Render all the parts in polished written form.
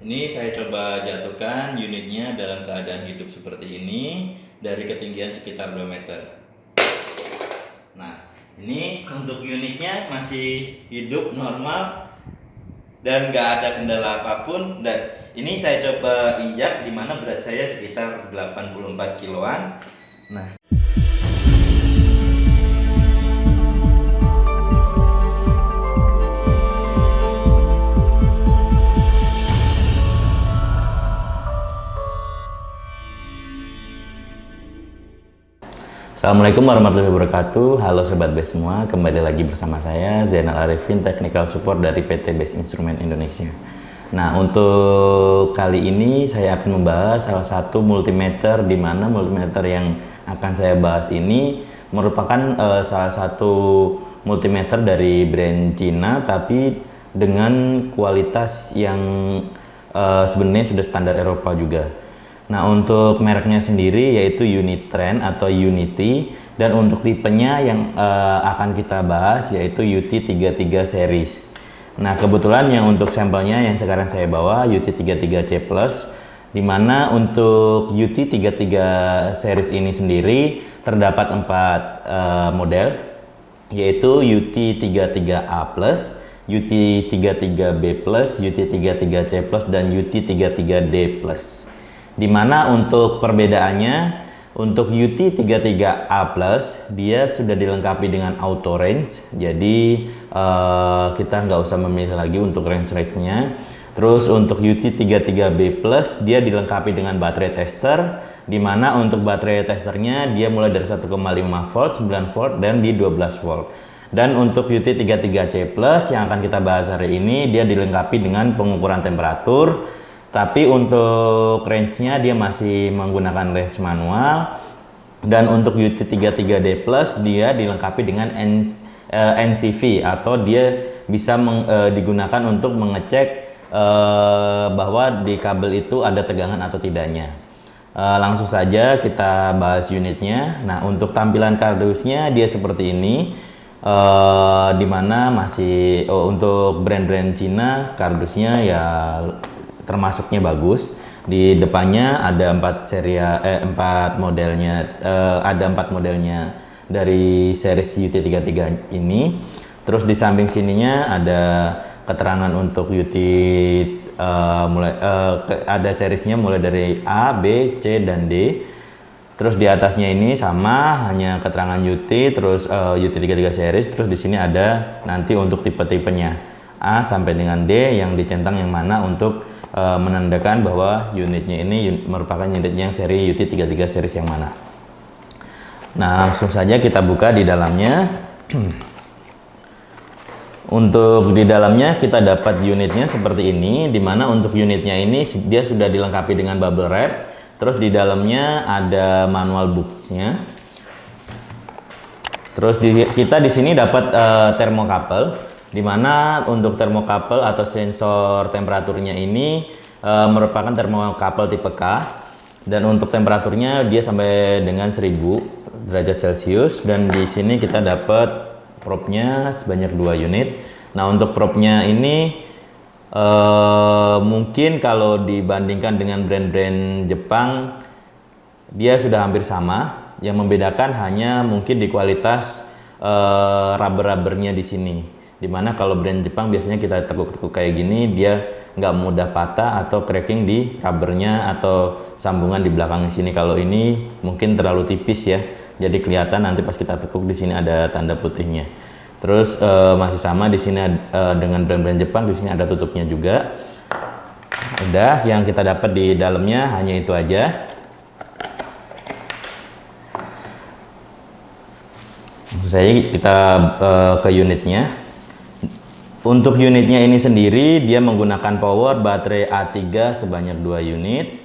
Ini saya coba jatuhkan unitnya dalam keadaan hidup seperti ini dari ketinggian sekitar 2 meter. Nah, ini untuk unitnya masih hidup normal dan nggak ada kendala apapun. Dan ini saya coba injak di mana berat saya sekitar 84 kiloan. Nah, Assalamualaikum warahmatullahi wabarakatuh. Halo Sobat BES semua, kembali lagi bersama saya Zainal Arifin, Technical Support dari PT BES Instrument Indonesia. Nah, untuk kali ini saya akan membahas salah satu multimeter, di mana multimeter yang akan saya bahas ini merupakan salah satu multimeter dari brand Cina, tapi dengan kualitas yang sebenarnya sudah standar Eropa juga. Nah, untuk mereknya sendiri yaitu Unitrend atau Unity, dan untuk tipenya yang akan kita bahas yaitu UT33 series. Nah, kebetulan yang untuk sampelnya yang sekarang saya bawa UT33C+, di mana untuk UT33 series ini sendiri terdapat 4 model, yaitu UT33A+, UT33B+, UT33C+, dan UT33D+. Di mana untuk perbedaannya, untuk UT33A+, dia sudah dilengkapi dengan auto range, jadi kita nggak usah memilih lagi untuk range-nya. Terus untuk UT33B+, dia dilengkapi dengan baterai tester, di mana untuk baterai testernya dia mulai dari 1,5 volt, 9 volt, dan di 12 volt. Dan untuk UT33C+, yang akan kita bahas hari ini, dia dilengkapi dengan pengukuran temperatur. Tapi untuk range-nya dia masih menggunakan range manual. Dan untuk UT33D+, dia dilengkapi dengan NCV, atau dia bisa digunakan untuk mengecek bahwa di kabel itu ada tegangan atau tidaknya. Langsung saja kita bahas unitnya. Nah, untuk tampilan kardusnya dia seperti ini. Dimana masih untuk brand-brand Cina, kardusnya ya termasuknya bagus. Di depannya ada 4 modelnya, ada 4 modelnya dari series UT33 ini. Terus di samping sininya ada keterangan untuk UT ada seriesnya mulai dari A, B, C, dan D. Terus di atasnya ini sama, hanya keterangan UT, terus UT33 series. Terus di sini ada nanti untuk tipe-tipenya A sampai dengan D, yang dicentang yang mana untuk menandakan bahwa unitnya ini merupakan unit yang seri UT33 series yang mana. Nah, langsung saja kita buka di dalamnya. Untuk di dalamnya kita dapat unitnya seperti ini, dimana untuk unitnya ini dia sudah dilengkapi dengan bubble wrap. Terus di dalamnya ada manual books-nya. Terus kita di sini dapat thermocouple, di mana untuk thermocouple atau sensor temperaturnya ini merupakan thermocouple tipe K, dan untuk temperaturnya dia sampai dengan 1000 derajat Celcius. Dan di sini kita dapat probe-nya sebanyak 2 unit. Nah, untuk probe-nya ini mungkin kalau dibandingkan dengan brand-brand Jepang dia sudah hampir sama. Yang membedakan hanya mungkin di kualitas rubber-rubbernya di sini. Dimana kalau brand Jepang biasanya kita tekuk-tekuk kayak gini, dia nggak mudah patah atau cracking di rubbernya atau sambungan di belakang sini. Kalau ini mungkin terlalu tipis ya, jadi kelihatan nanti pas kita tekuk di sini ada tanda putihnya. Terus masih sama di sini dengan brand-brand Jepang, di sini ada tutupnya juga. Udah, yang kita dapat di dalamnya hanya itu aja. Langsung saja kita ke unitnya. Untuk unitnya ini sendiri dia menggunakan power baterai A3 sebanyak 2 unit.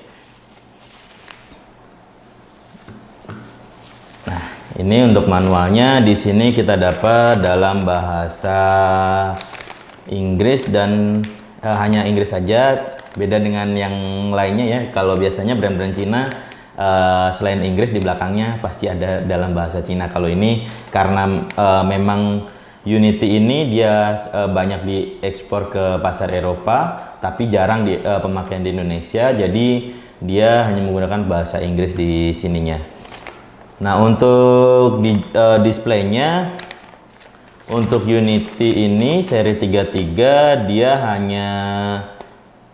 Nah, ini untuk manualnya di sini kita dapat dalam bahasa Inggris, dan hanya Inggris saja, beda dengan yang lainnya ya. Kalau biasanya brand-brand Cina selain Inggris di belakangnya pasti ada dalam bahasa Cina. Kalau ini karena memang Unity ini dia banyak diekspor ke pasar Eropa, tapi jarang pemakaian di Indonesia. Jadi dia hanya menggunakan bahasa Inggris di sininya. Nah, untuk displaynya, untuk Unity ini seri 33 dia hanya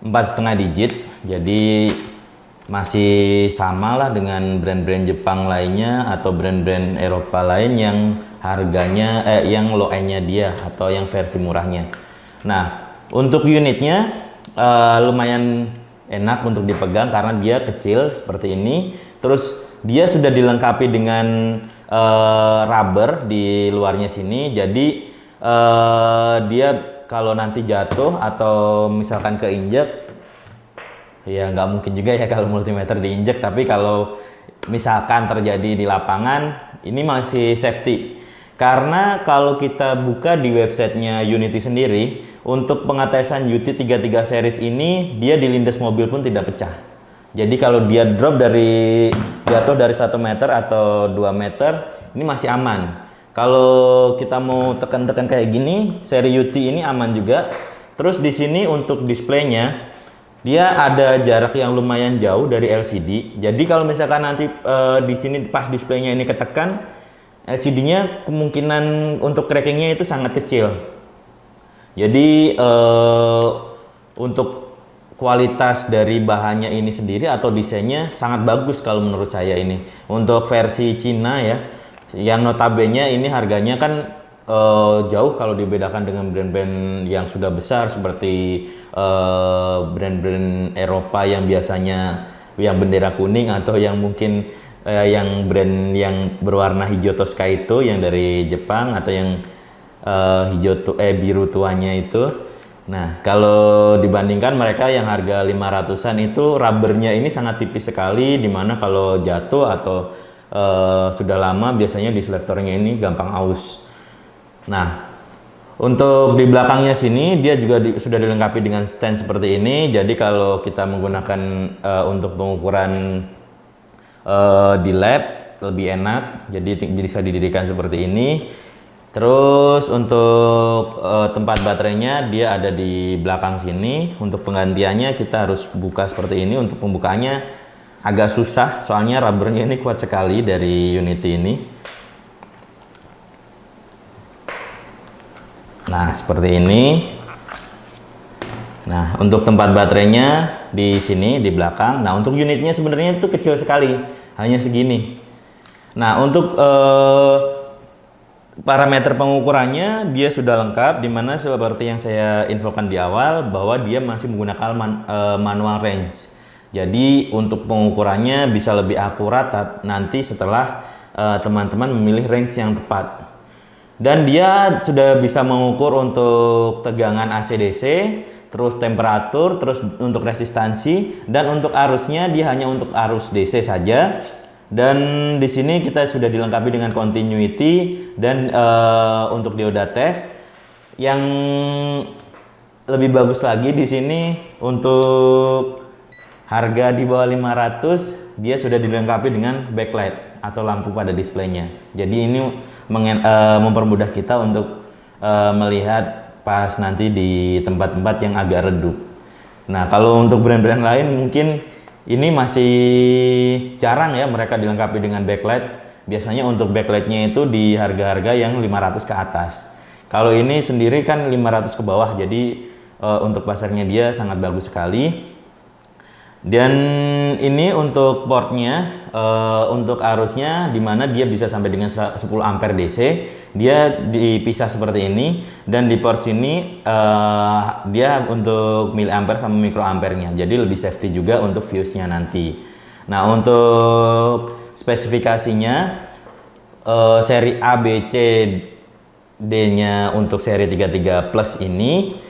4,5 digit. Jadi masih sama lah dengan brand-brand Jepang lainnya atau brand-brand Eropa lain yang harganya yang low end-nya dia atau yang versi murahnya. Nah, untuk unitnya lumayan enak untuk dipegang karena dia kecil seperti ini. Terus dia sudah dilengkapi dengan rubber di luarnya sini. Jadi dia kalau nanti jatuh atau misalkan keinjek, ya nggak mungkin juga ya kalau multimeter diinjek, tapi kalau misalkan terjadi di lapangan, ini masih safety. Karena kalau kita buka di websitenya Unity sendiri, untuk pengetesan UT33 series ini, dia dilindas mobil pun tidak pecah. Jadi kalau dia jatuh dari 1 meter atau 2 meter, ini masih aman. Kalau kita mau tekan-tekan kayak gini, seri UT ini aman juga. Terus di sini untuk displaynya, dia ada jarak yang lumayan jauh dari LCD. Jadi kalau misalkan nanti di sini pas displaynya ini ketekan, LCD-nya kemungkinan untuk crackingnya itu sangat kecil. Jadi untuk kualitas dari bahannya ini sendiri atau desainnya sangat bagus kalau menurut saya ini. Untuk versi Cina ya, yang notabene ini harganya kan jauh kalau dibedakan dengan brand-brand yang sudah besar seperti brand-brand Eropa yang biasanya yang bendera kuning atau yang mungkin yang brand yang berwarna hijau Tosca itu yang dari Jepang atau yang biru tuanya itu. Nah, kalau dibandingkan mereka yang harga 500-an itu rubbernya ini sangat tipis sekali, dimana kalau jatuh atau sudah lama biasanya di selektornya ini gampang aus. Nah, untuk di belakangnya sini dia juga sudah dilengkapi dengan stand seperti ini. Jadi kalau kita menggunakan untuk pengukuran di lab lebih enak. Jadi bisa didirikan seperti ini. Terus untuk tempat baterainya dia ada di belakang sini. Untuk penggantiannya kita harus buka seperti ini. Untuk pembukaannya agak susah, soalnya rubbernya ini kuat sekali dari Unity ini. Nah, seperti ini. Nah, untuk tempat baterainya di sini di belakang. Nah, untuk unitnya sebenarnya itu kecil sekali, hanya segini. Nah, untuk parameter pengukurannya dia sudah lengkap, dimana seperti yang saya infokan di awal bahwa dia masih menggunakan manual range. Jadi untuk pengukurannya bisa lebih akurat nanti setelah teman-teman memilih range yang tepat. Dan dia sudah bisa mengukur untuk tegangan AC/DC, terus temperatur, terus untuk resistansi, dan untuk arusnya dia hanya untuk arus DC saja. Dan di sini kita sudah dilengkapi dengan continuity dan untuk dioda test. Yang lebih bagus lagi di sini untuk harga di bawah 500 dia sudah dilengkapi dengan backlight atau lampu pada displaynya. Jadi ini mempermudah kita untuk melihat pas nanti di tempat-tempat yang agak redup. Nah, kalau untuk brand-brand lain mungkin ini masih jarang ya mereka dilengkapi dengan backlight. Biasanya untuk backlightnya itu di harga-harga yang 500 ke atas. Kalau ini sendiri kan 500 ke bawah, jadi untuk pasarnya dia sangat bagus sekali. Dan ini untuk portnya, untuk arusnya dimana dia bisa sampai dengan 10 ampere DC, dia dipisah seperti ini. Dan di port sini dia untuk miliampere sama mikroampernya, jadi lebih safety juga untuk fuse-nya nanti. Nah, untuk spesifikasinya seri A, B, C, D-nya untuk seri 33 Plus ini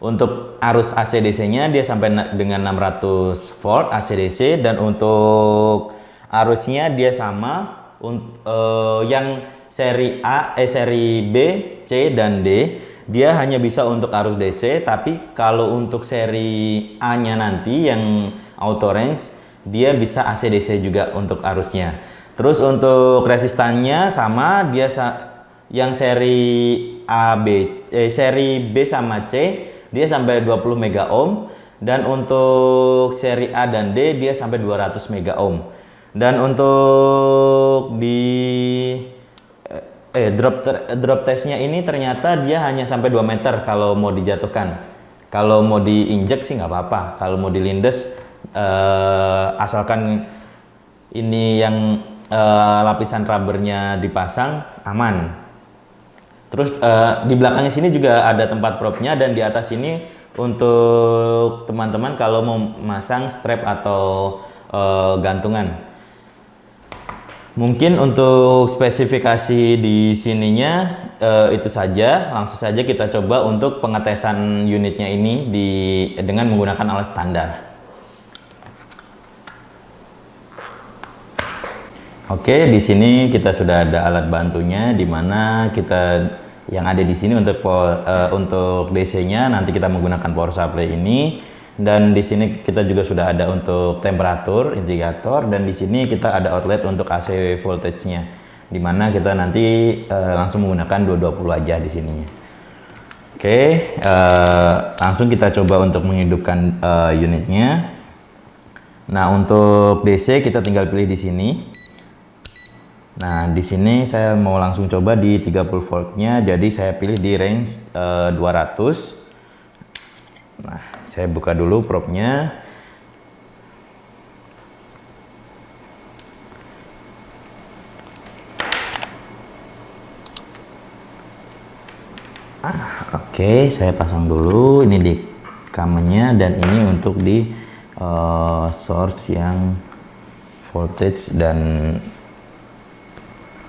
untuk arus AC/DC-nya dia sampai dengan 600 volt AC/DC, dan untuk arusnya dia sama. Yang seri A, seri B, C, dan D dia hanya bisa untuk arus DC, tapi kalau untuk seri A-nya nanti yang auto range dia bisa AC/DC juga untuk arusnya. Terus untuk resistannya sama, dia yang seri B sama C dia sampai 20 mega ohm, dan untuk seri A dan D dia sampai 200 mega ohm. Dan untuk di drop testnya ini ternyata dia hanya sampai 2 meter kalau mau dijatuhkan. Kalau mau diinjek sih nggak apa-apa. Kalau mau dilindes asalkan ini yang lapisan rubbernya dipasang aman. Terus di belakangnya sini juga ada tempat propnya, dan di atas ini untuk teman-teman kalau mau masang strap atau gantungan. Mungkin untuk spesifikasi di sininya itu saja. Langsung saja kita coba untuk pengetesan unitnya ini dengan menggunakan alat standar. Oke, di sini kita sudah ada alat bantunya, di mana kita yang ada di sini untuk DC-nya nanti kita menggunakan power supply ini, dan di sini kita juga sudah ada untuk temperatur indikator, dan di sini kita ada outlet untuk AC voltage-nya, di mana kita nanti langsung menggunakan 220 aja di sininya. Oke, langsung kita coba untuk menghidupkan unitnya. Nah, untuk DC kita tinggal pilih di sini. Nah, di sini saya mau langsung coba di 30 voltnya, jadi saya pilih di range 200. Nah, saya buka dulu probe-nya. Oke, saya pasang dulu ini di common-nya, dan ini untuk di source yang voltage dan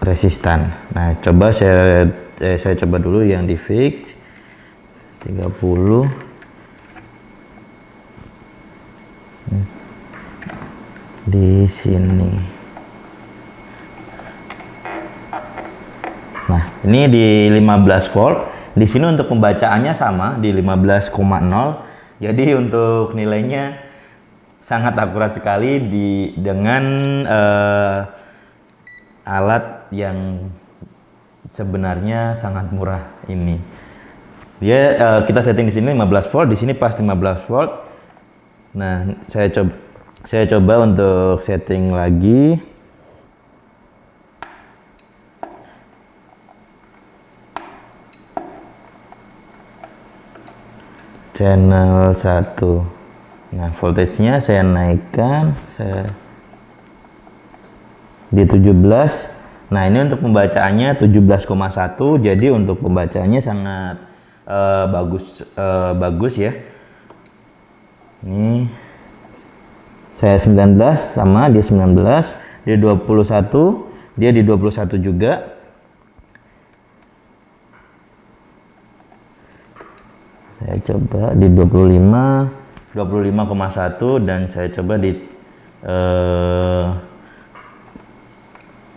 resistan. Nah, coba saya coba dulu yang di fix 30. Di sini. Nah, ini di 15 volt. Di sini untuk pembacaannya sama di 15,0. Jadi untuk nilainya sangat akurat sekali dengan alat yang sebenarnya sangat murah ini. Dia kita setting di sini 15 volt, di sini pas 15 volt. Nah, saya coba untuk setting lagi. Channel 1. Nah, voltage-nya saya naikkan di 17. Nah, ini untuk pembacaannya 17,1. Jadi untuk pembacaannya sangat bagus ya. Ini saya 19 sama dia 19, dia 21, dia di 21 juga. Saya coba di 25,1, dan saya coba di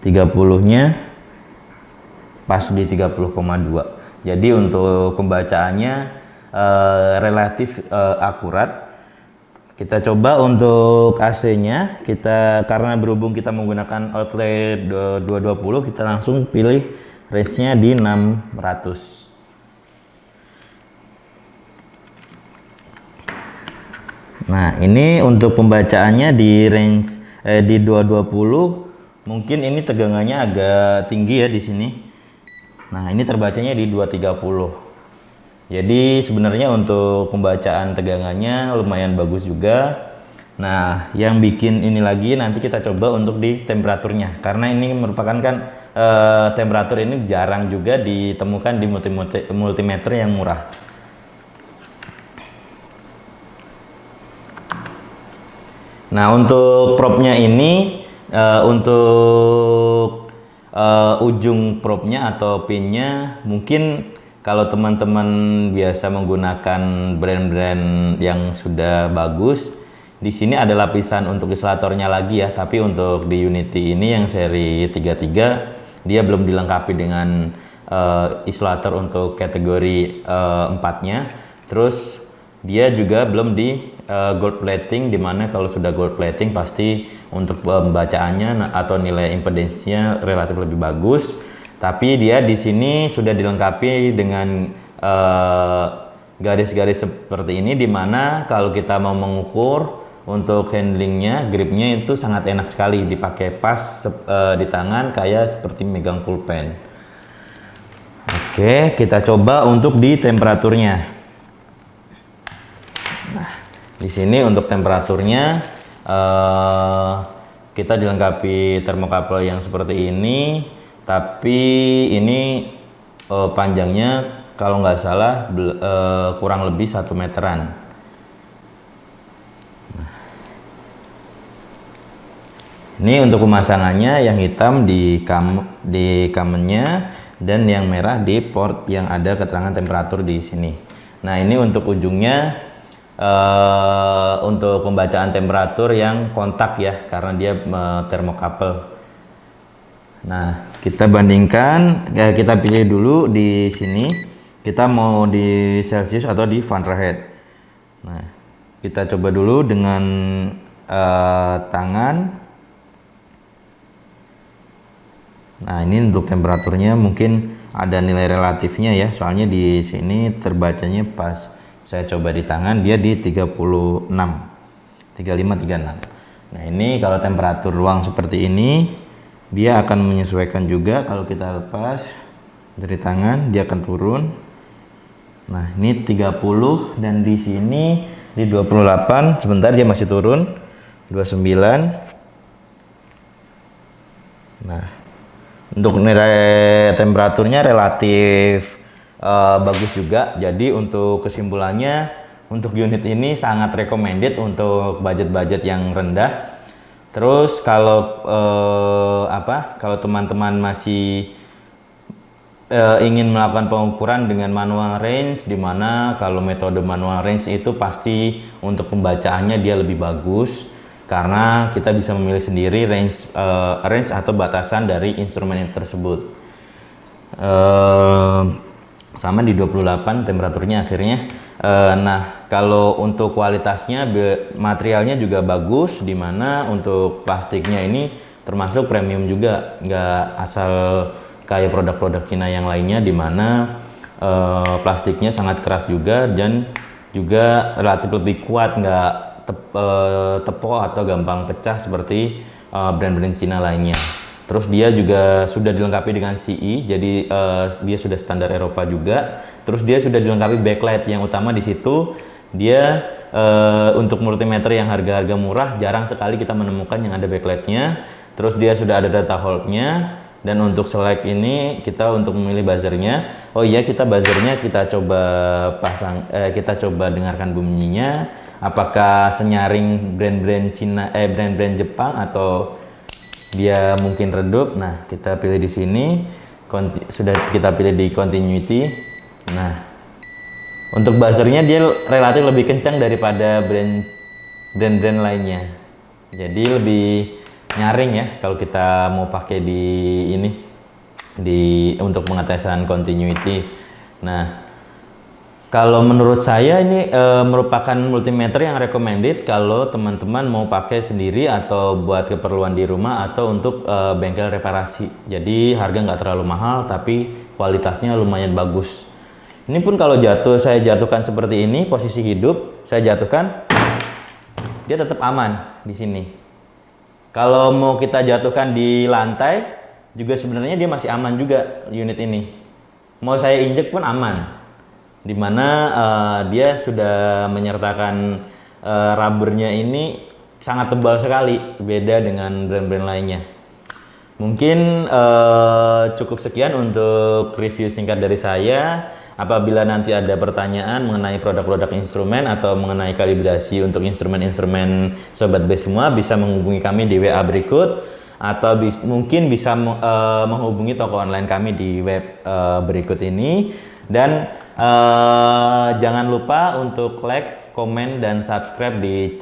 30-nya pas di 30,2. Jadi untuk pembacaannya relatif akurat. Kita coba untuk AC-nya, karena berhubung kita menggunakan outlet 220, kita langsung pilih range-nya di 600. Nah, ini untuk pembacaannya di range di 220, mungkin ini tegangannya agak tinggi ya di sini. Nah, ini terbacanya di 230. Jadi sebenarnya untuk pembacaan tegangannya lumayan bagus juga. Nah, yang bikin ini lagi nanti kita coba untuk di temperaturnya, karena ini merupakan kan temperatur ini jarang juga ditemukan di multimeter yang murah. Nah, untuk probe-nya ini untuk ujung probe-nya atau pin-nya, mungkin kalau teman-teman biasa menggunakan brand-brand yang sudah bagus, di sini ada lapisan untuk isolatornya lagi ya. Tapi untuk di Unity ini yang seri 33, dia belum dilengkapi dengan isolator untuk kategori 4-nya. Terus dia juga belum di gold plating, dimana kalau sudah gold plating pasti untuk pembacaannya atau nilai impedance-nya relatif lebih bagus. Tapi dia di sini sudah dilengkapi dengan garis-garis seperti ini, dimana kalau kita mau mengukur untuk handlingnya, gripnya itu sangat enak sekali dipakai pas di tangan kayak seperti megang pulpen. Oke, kita coba untuk di temperaturnya. Nah, di sini untuk temperaturnya kita dilengkapi thermocouple yang seperti ini, tapi ini panjangnya kalau nggak salah kurang lebih 1 meteran. Nah, ini untuk pemasangannya, yang hitam di kamennya dan yang merah di port yang ada keterangan temperatur di sini. Nah, ini untuk ujungnya untuk pembacaan temperatur yang kontak ya, karena dia thermocouple. Nah, kita bandingkan, kita pilih dulu di sini, kita mau di Celsius atau di Fahrenheit. Nah, kita coba dulu dengan tangan. Nah, ini untuk temperaturnya mungkin ada nilai relatifnya ya, soalnya di sini terbacanya pas saya coba di tangan dia di 36, 35, 36. Nah, ini kalau temperatur ruang seperti ini, dia akan menyesuaikan juga. Kalau kita lepas dari tangan, dia akan turun. Nah, ini 30 dan di sini di 28, sebentar dia masih turun, 29. Nah, untuk nilai temperaturnya relatif bagus juga. Jadi untuk kesimpulannya, untuk unit ini sangat recommended untuk budget-budget yang rendah. Terus kalau kalau teman-teman masih ingin melakukan pengukuran dengan manual range, dimana kalau metode manual range itu pasti untuk pembacaannya dia lebih bagus, karena kita bisa memilih sendiri range atau batasan dari instrumen tersebut. Sama di 28 temperaturnya akhirnya. Nah, kalau untuk kualitasnya, materialnya juga bagus, dimana untuk plastiknya ini termasuk premium juga, nggak asal kayak produk-produk Cina yang lainnya, dimana plastiknya sangat keras juga dan juga relatif lebih kuat, nggak tepok atau gampang pecah seperti brand-brand Cina lainnya. Terus dia juga sudah dilengkapi dengan CE, jadi dia sudah standar Eropa juga. Terus dia sudah dilengkapi backlight, yang utama di situ dia untuk multimeter yang harga-harga murah jarang sekali kita menemukan yang ada backlightnya. Terus dia sudah ada data hold-nya, dan untuk select ini kita untuk memilih buzzernya. Oh iya, kita buzzernya kita coba pasang, kita coba dengarkan bunyinya. Apakah senyaring brand-brand Cina, brand-brand Jepang, atau dia mungkin redup. Nah, kita pilih di sini, sudah kita pilih di continuity. Nah, untuk buzzernya dia relatif lebih kencang daripada brand-brand lainnya, jadi lebih nyaring ya kalau kita mau pakai di ini, untuk pengetesan continuity. Nah, kalau menurut saya ini merupakan multimeter yang recommended kalau teman-teman mau pakai sendiri atau buat keperluan di rumah atau untuk bengkel reparasi. Jadi harga nggak terlalu mahal tapi kualitasnya lumayan bagus. Ini pun kalau saya jatuhkan seperti ini, posisi hidup, saya jatuhkan, dia tetap aman di sini. Kalau mau kita jatuhkan di lantai, juga sebenarnya dia masih aman juga unit ini. Mau saya injek pun aman. Dimana dia sudah menyertakan rubbernya ini sangat tebal sekali, beda dengan brand-brand lainnya. Mungkin cukup sekian untuk review singkat dari saya. Apabila nanti ada pertanyaan mengenai produk-produk instrumen atau mengenai kalibrasi untuk instrumen-instrumen Sobat B semua, bisa menghubungi kami di WA berikut, atau mungkin bisa menghubungi toko online kami di web berikut ini. Dan jangan lupa untuk like, komen, dan subscribe di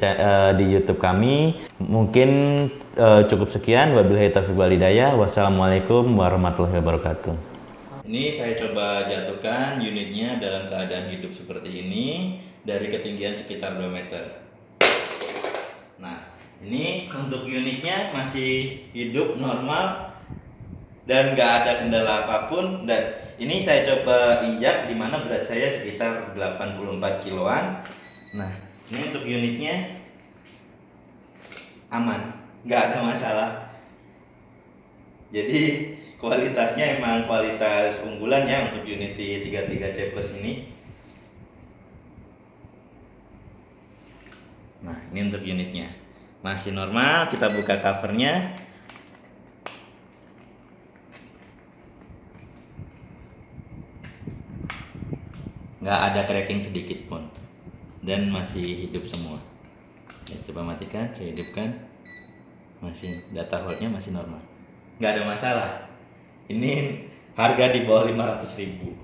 YouTube kami. Mungkin cukup sekian. Wabillahi taufiq wal hidayah. Wassalamualaikum warahmatullahi wabarakatuh. Ini saya coba jatuhkan unitnya dalam keadaan hidup seperti ini dari ketinggian sekitar 2 meter. Nah, ini untuk unitnya masih hidup normal. dan nggak ada kendala apapun. Dan ini saya coba injak di mana berat saya sekitar 84 kiloan. Nah, ini untuk unitnya aman, nggak ada masalah. Jadi kualitasnya emang kualitas unggulan ya untuk Unity 33C Plus ini. Nah, ini untuk unitnya masih normal. Kita buka covernya. Nggak ada cracking sedikit pun dan masih hidup semua. Ya, coba matikan, saya hidupkan, masih data holdnya masih normal, nggak ada masalah. Ini harga di bawah 500.000.